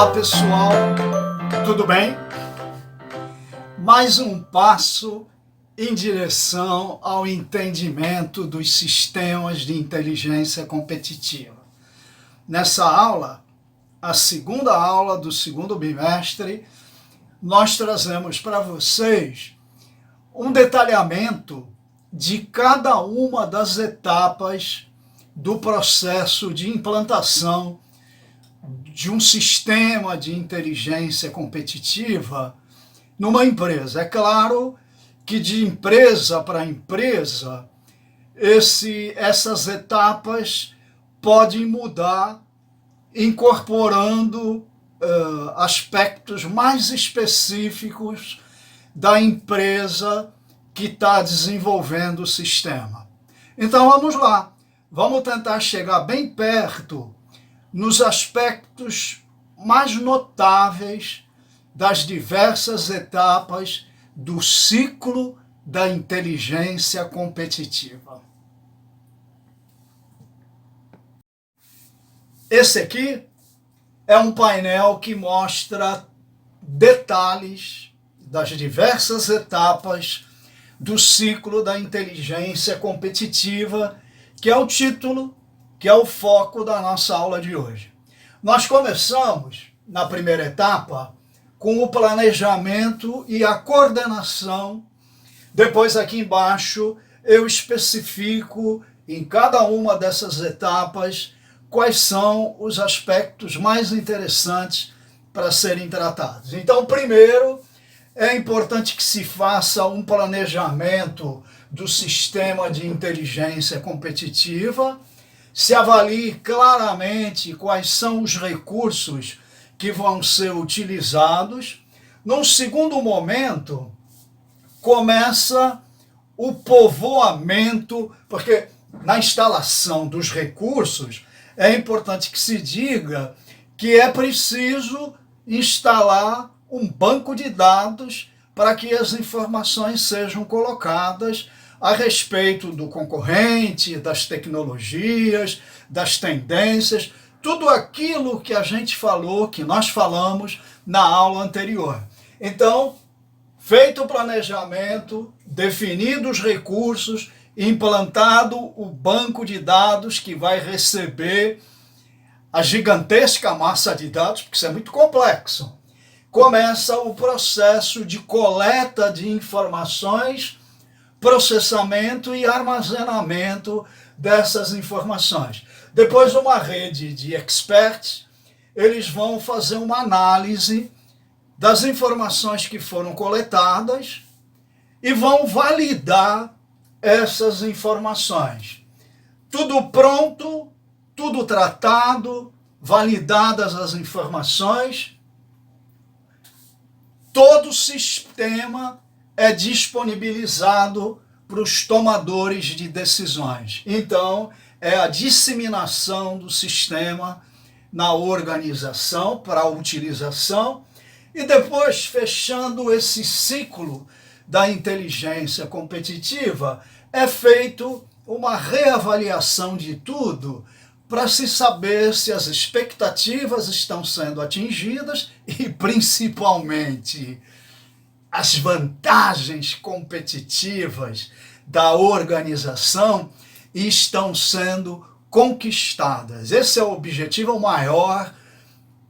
Olá pessoal, tudo bem? Mais um passo em direção ao entendimento dos sistemas de inteligência competitiva. Nessa aula, a segunda aula do segundo bimestre, nós trazemos para vocês um detalhamento de cada uma das etapas do processo de implantação de um sistema de inteligência competitiva numa empresa. É claro que de empresa para empresa, essas etapas podem mudar, incorporando aspectos mais específicos da empresa que está desenvolvendo o sistema. Então vamos lá, vamos tentar chegar bem perto nos aspectos mais notáveis das diversas etapas do ciclo da inteligência competitiva. Esse aqui é um painel que mostra detalhes das diversas etapas do ciclo da inteligência competitiva, que é o título, que é o foco da nossa aula de hoje. Nós começamos, na primeira etapa, com o planejamento e a coordenação. Depois, aqui embaixo, eu especifico em cada uma dessas etapas quais são os aspectos mais interessantes para serem tratados. Então, primeiro, é importante que se faça um planejamento do sistema de inteligência competitiva, se avalie claramente quais são os recursos que vão ser utilizados. Num segundo momento, começa o povoamento, porque na instalação dos recursos é importante que se diga que é preciso instalar um banco de dados para que as informações sejam colocadas a respeito do concorrente, das tecnologias, das tendências, tudo aquilo que a gente falou, que nós falamos na aula anterior. Então, feito o planejamento, definidos os recursos, implantado o banco de dados que vai receber a gigantesca massa de dados, porque isso é muito complexo, começa o processo de coleta de informações, processamento e armazenamento dessas informações. Depois, uma rede de experts, eles vão fazer uma análise das informações que foram coletadas e vão validar essas informações. Tudo pronto, tudo tratado, validadas as informações, todo o sistema é disponibilizado para os tomadores de decisões. Então, é a disseminação do sistema na organização para a utilização e depois, fechando esse ciclo da inteligência competitiva, é feito uma reavaliação de tudo para se saber se as expectativas estão sendo atingidas e, principalmente, as vantagens competitivas da organização estão sendo conquistadas. Esse é o objetivo maior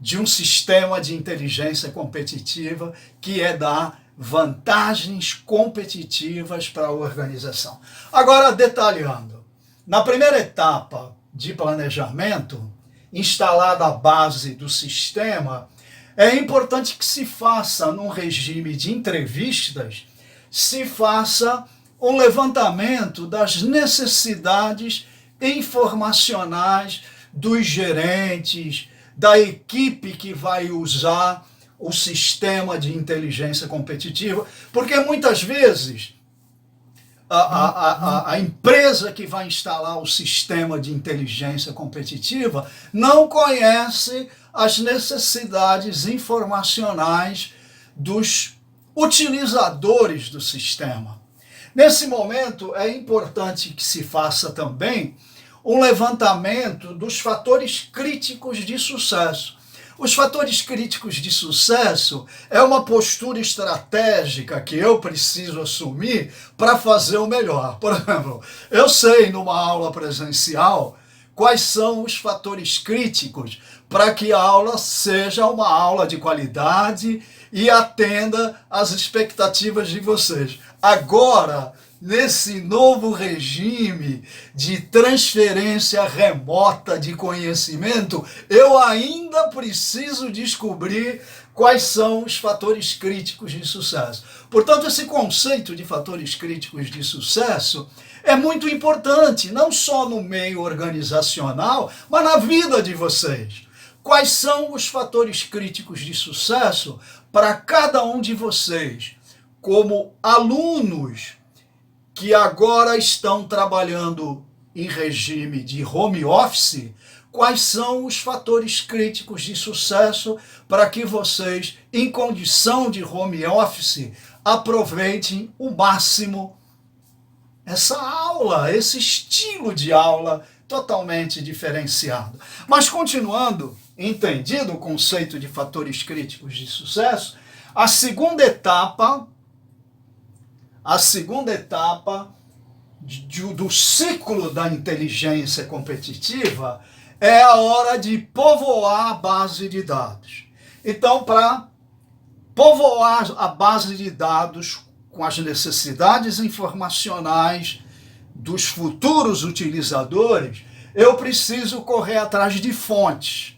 de um sistema de inteligência competitiva, que é dar vantagens competitivas para a organização. Agora, detalhando, na primeira etapa de planejamento, instalada a base do sistema, é importante que se faça, num regime de entrevistas, se faça um levantamento das necessidades informacionais dos gerentes, da equipe que vai usar o sistema de inteligência competitiva, porque muitas vezes a empresa que vai instalar o sistema de inteligência competitiva não conhece as necessidades informacionais dos utilizadores do sistema. Nesse momento, é importante que se faça também um levantamento dos fatores críticos de sucesso. Os fatores críticos de sucesso é uma postura estratégica que eu preciso assumir para fazer o melhor. Por exemplo, eu sei numa aula presencial quais são os fatores críticos para que a aula seja uma aula de qualidade e atenda às expectativas de vocês. Agora, nesse novo regime de transferência remota de conhecimento, eu ainda preciso descobrir quais são os fatores críticos de sucesso. Portanto, esse conceito de fatores críticos de sucesso é muito importante, não só no meio organizacional, mas na vida de vocês. Quais são os fatores críticos de sucesso para cada um de vocês, como alunos que agora estão trabalhando em regime de home office? Quais são os fatores críticos de sucesso para que vocês, em condição de home office, aproveitem o máximo essa aula, esse estilo de aula totalmente diferenciado. Mas continuando, entendido o conceito de fatores críticos de sucesso, a segunda etapa do ciclo da inteligência competitiva é a hora de povoar a base de dados. Então, para povoar a base de dados com as necessidades informacionais dos futuros utilizadores, eu preciso correr atrás de fontes.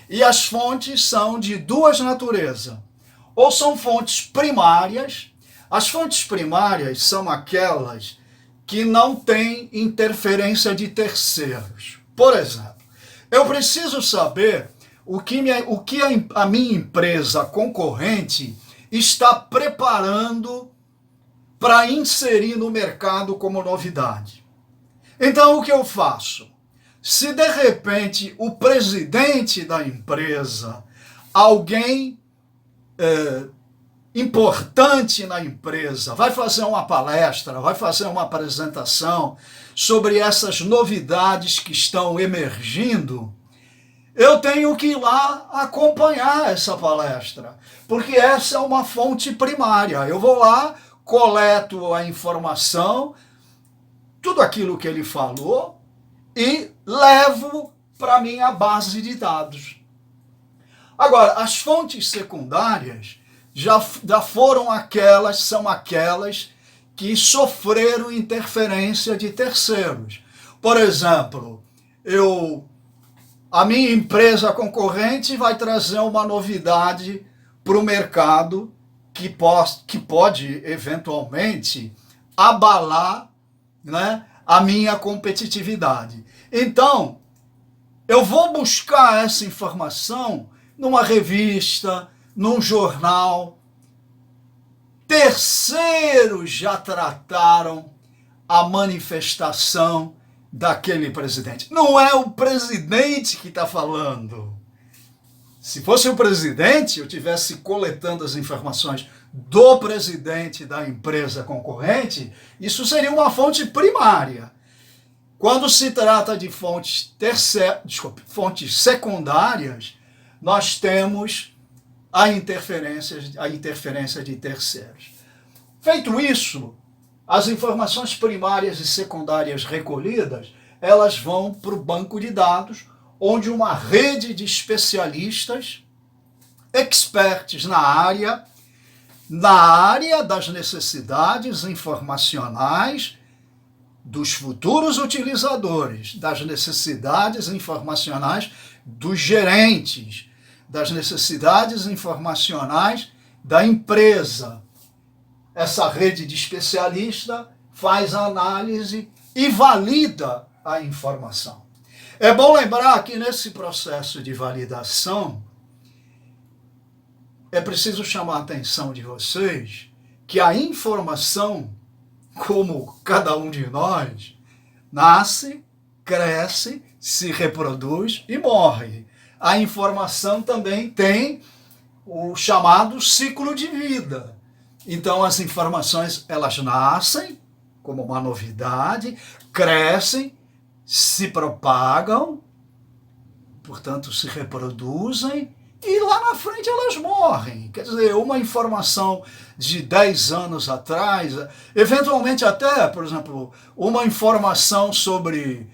E as fontes são de duas naturezas. Ou são fontes primárias. As fontes primárias são aquelas que não têm interferência de terceiros. Por exemplo, eu preciso saber o que a minha empresa concorrente está preparando para inserir no mercado como novidade. Então, o que eu faço? Se de repente o presidente da empresa, alguém importante na empresa, vai fazer uma palestra, vai fazer uma apresentação sobre essas novidades que estão emergindo, eu tenho que ir lá acompanhar essa palestra, porque essa é uma fonte primária. Eu vou lá, coleto a informação, tudo aquilo que ele falou, e levo para a minha base de dados. Agora, as fontes secundárias já são aquelas que sofreram interferência de terceiros. Por exemplo, a minha empresa concorrente vai trazer uma novidade para o mercado que pode eventualmente abalar, né, a minha competitividade. Então, eu vou buscar essa informação numa revista, num jornal. Terceiros já trataram a manifestação daquele presidente. Não é o presidente que está falando. Se fosse o presidente, eu estivesse coletando as informações do presidente da empresa concorrente, isso seria uma fonte primária. Quando se trata de fontes secundárias, nós temos a interferência de terceiros. Feito isso, as informações primárias e secundárias recolhidas, elas vão para o banco de dados, onde uma rede de especialistas, experts na área das necessidades informacionais dos futuros utilizadores, das necessidades informacionais dos gerentes, das necessidades informacionais da empresa. Essa rede de especialistas faz a análise e valida a informação. É bom lembrar que nesse processo de validação, é preciso chamar a atenção de vocês que a informação, como cada um de nós, nasce, cresce, se reproduz e morre. A informação também tem o chamado ciclo de vida. Então as informações, elas nascem como uma novidade, crescem, se propagam, portanto se reproduzem, e lá na frente elas morrem. Quer dizer, uma informação de 10 anos atrás, eventualmente até, por exemplo, uma informação sobre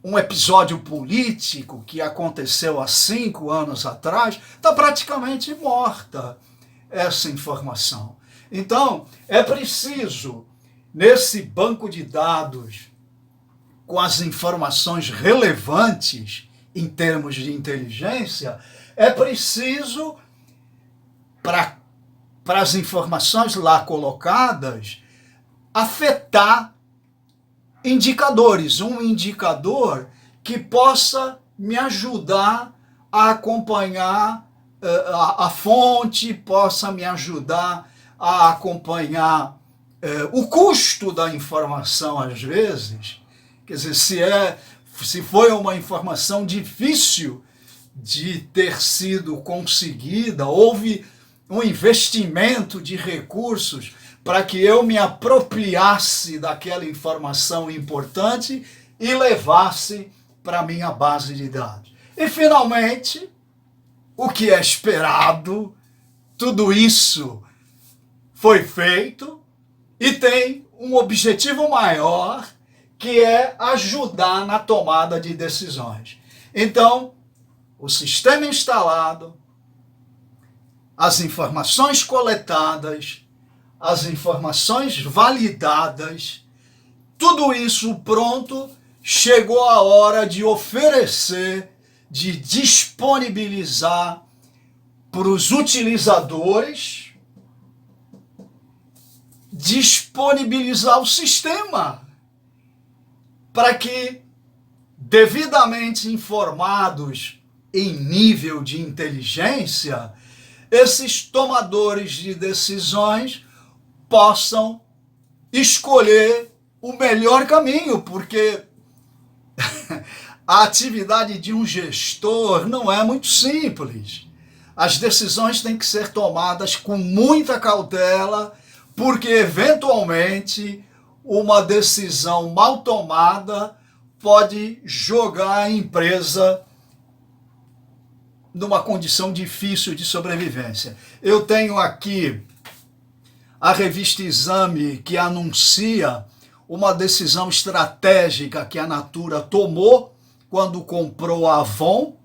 um episódio político que aconteceu há 5 anos atrás, está praticamente morta essa informação. Então, é preciso, nesse banco de dados, com as informações relevantes em termos de inteligência, é preciso, para as informações lá colocadas, afetar indicadores. Um indicador que possa me ajudar a acompanhar a fonte, possa me ajudar a acompanhar o custo da informação, às vezes. Quer dizer, se foi uma informação difícil de ter sido conseguida, houve um investimento de recursos para que eu me apropriasse daquela informação importante e levasse para a minha base de dados. E, finalmente, o que é esperado, tudo isso foi feito e tem um objetivo maior, que é ajudar na tomada de decisões. Então, o sistema instalado, as informações coletadas, as informações validadas, tudo isso pronto, chegou a hora de oferecer, de disponibilizar para os utilizadores, disponibilizar o sistema, para que, devidamente informados em nível de inteligência, esses tomadores de decisões possam escolher o melhor caminho, porque a atividade de um gestor não é muito simples. As decisões têm que ser tomadas com muita cautela, porque, eventualmente, uma decisão mal tomada pode jogar a empresa numa condição difícil de sobrevivência. Eu tenho aqui a revista Exame, que anuncia uma decisão estratégica que a Natura tomou quando comprou a Avon,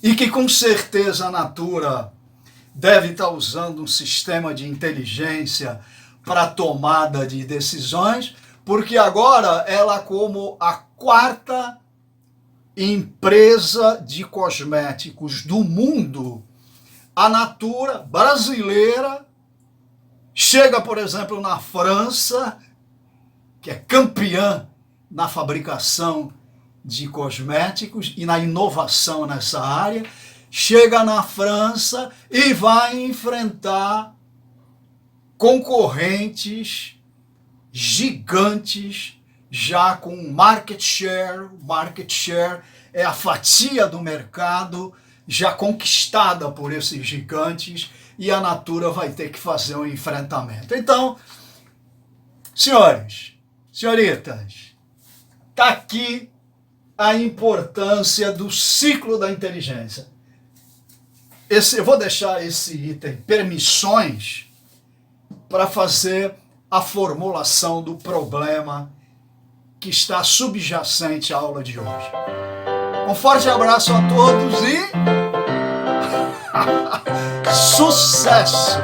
e que com certeza a Natura deve estar usando um sistema de inteligência para a tomada de decisões, porque agora ela, como a 4ª empresa de cosméticos do mundo, a Natura brasileira chega, por exemplo, na França, que é campeã na fabricação de cosméticos e na inovação nessa área, chega na França e vai enfrentar concorrentes gigantes, já com market share. Market share é a fatia do mercado já conquistada por esses gigantes, e a Natura vai ter que fazer um enfrentamento. Então, senhores, senhoritas, está aqui a importância do ciclo da inteligência. Eu vou deixar esse item, permissões, para fazer a formulação do problema que está subjacente à aula de hoje. Um forte abraço a todos e sucesso!